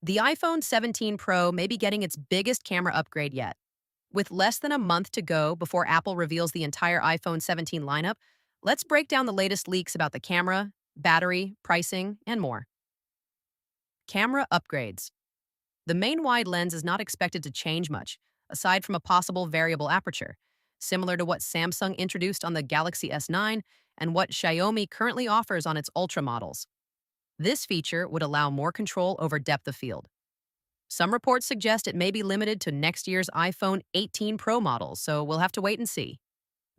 The iPhone 17 Pro may be getting its biggest camera upgrade yet. With less than a month to go before Apple reveals the entire iPhone 17 lineup, let's break down the latest leaks about the camera, battery, pricing, and more. Camera upgrades. The main wide lens is not expected to change much, aside from a possible variable aperture, similar to what Samsung introduced on the Galaxy S9 and what Xiaomi currently offers on its Ultra models. This feature would allow more control over depth of field. Some reports suggest it may be limited to next year's iPhone 18 Pro models, so we'll have to wait and see.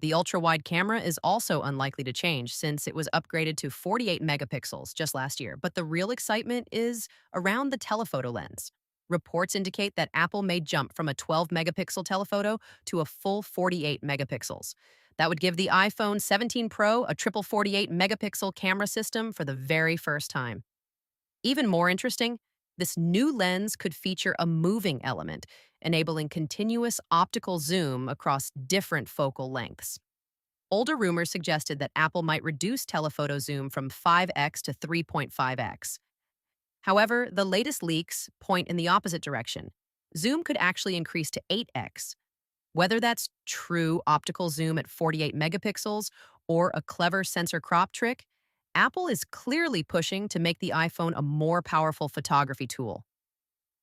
The ultra-wide camera is also unlikely to change since it was upgraded to 48 megapixels just last year, but the real excitement is around the telephoto lens. Reports indicate that Apple may jump from a 12 megapixel telephoto to a full 48 megapixels. That would give the iPhone 17 Pro a triple 48 megapixel camera system for the very first time. Even more interesting, this new lens could feature a moving element, enabling continuous optical zoom across different focal lengths. Older rumors suggested that Apple might reduce telephoto zoom from 5x to 3.5x. However, the latest leaks point in the opposite direction. Zoom could actually increase to 8x. Whether that's true optical zoom at 48 megapixels or a clever sensor crop trick, Apple is clearly pushing to make the iPhone a more powerful photography tool.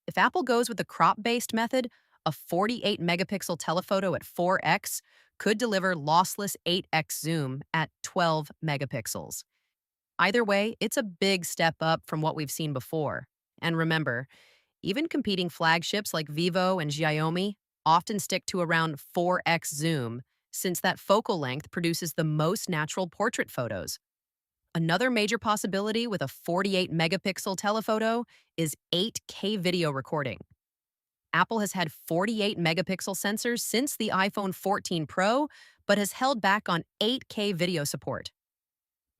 If Apple goes with the crop-based method, a 48 megapixel telephoto at 4x could deliver lossless 8x zoom at 12 megapixels. Either way, it's a big step up from what we've seen before. And remember, even competing flagships like Vivo and Xiaomi often stick to around 4x zoom, since that focal length produces the most natural portrait photos. Another major possibility with a 48 megapixel telephoto is 8K video recording. Apple has had 48 megapixel sensors since the iPhone 14 Pro, but has held back on 8K video support.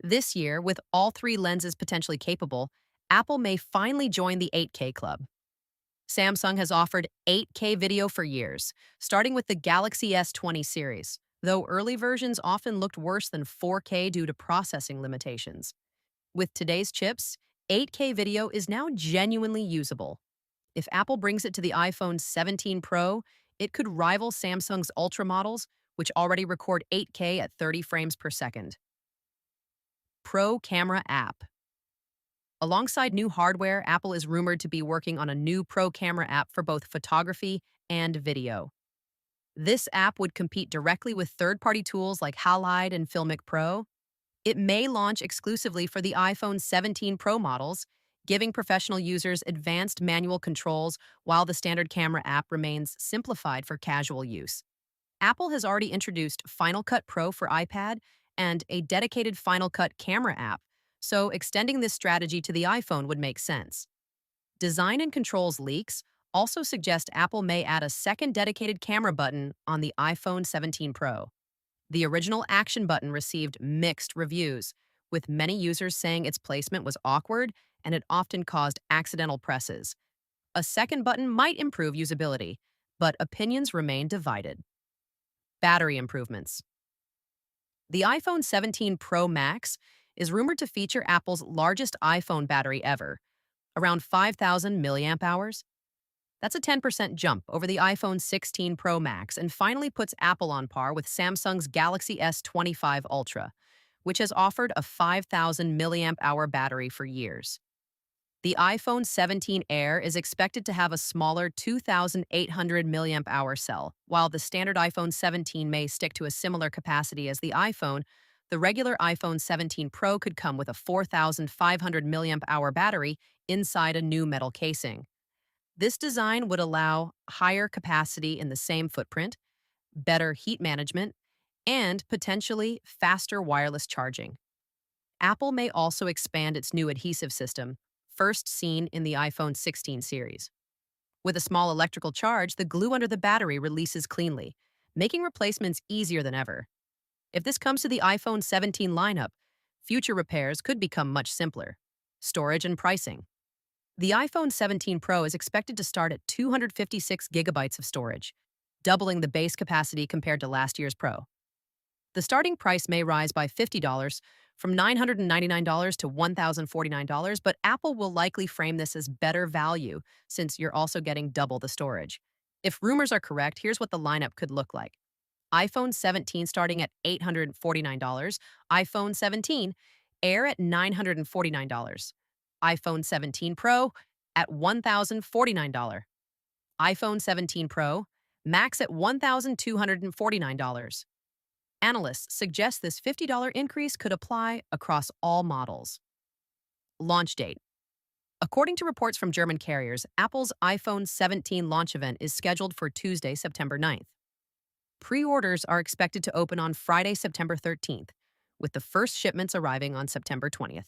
This year, with all three lenses potentially capable, Apple may finally join the 8K club. Samsung has offered 8K video for years, starting with the Galaxy S20 series, though early versions often looked worse than 4K due to processing limitations. With today's chips, 8K video is now genuinely usable. If Apple brings it to the iPhone 17 Pro, it could rival Samsung's Ultra models, which already record 8K at 30 frames per second. Pro Camera App. Alongside new hardware, Apple is rumored to be working on a new Pro Camera app for both photography and video. This app would compete directly with third-party tools like Halide and Filmic Pro. It may launch exclusively for the iPhone 17 Pro models, giving professional users advanced manual controls while the standard camera app remains simplified for casual use. Apple has already introduced Final Cut Pro for iPad and a dedicated Final Cut camera app, so extending this strategy to the iPhone would make sense. Design and controls leaks also suggest Apple may add a second dedicated camera button on the iPhone 17 Pro. The original Action button received mixed reviews, with many users saying its placement was awkward and it often caused accidental presses. A second button might improve usability, but opinions remain divided. Battery improvements. The iPhone 17 Pro Max is rumored to feature Apple's largest iPhone battery ever, around 5,000 milliamp hours. That's a 10% jump over the iPhone 16 Pro Max and finally puts Apple on par with Samsung's Galaxy S25 Ultra, which has offered a 5,000 milliamp hour battery for years. The iPhone 17 Air is expected to have a smaller 2,800 milliamp hour cell. While the standard iPhone 17 may stick to a similar capacity as the iPhone, the regular iPhone 17 Pro could come with a 4,500 milliamp hour battery inside a new metal casing. This design would allow higher capacity in the same footprint, better heat management, and potentially faster wireless charging. Apple may also expand its new adhesive system, first seen in the iPhone 16 series. With a small electrical charge, the glue under the battery releases cleanly, making replacements easier than ever. If this comes to the iPhone 17 lineup, future repairs could become much simpler. Storage and pricing. The iPhone 17 Pro is expected to start at 256 gigabytes of storage, doubling the base capacity compared to last year's Pro. The starting price may rise by $50 from $999 to $1,049, but Apple will likely frame this as better value since you're also getting double the storage. If rumors are correct, here's what the lineup could look like: iPhone 17 starting at $849, iPhone 17 Air at $949, iPhone 17 Pro at $1,049, iPhone 17 Pro Max at $1,249. Analysts suggest this $50 increase could apply across all models. Launch date. According to reports from German carriers, Apple's iPhone 17 launch event is scheduled for Tuesday, September 9th. Pre-orders are expected to open on Friday, September 13th, with the first shipments arriving on September 20th.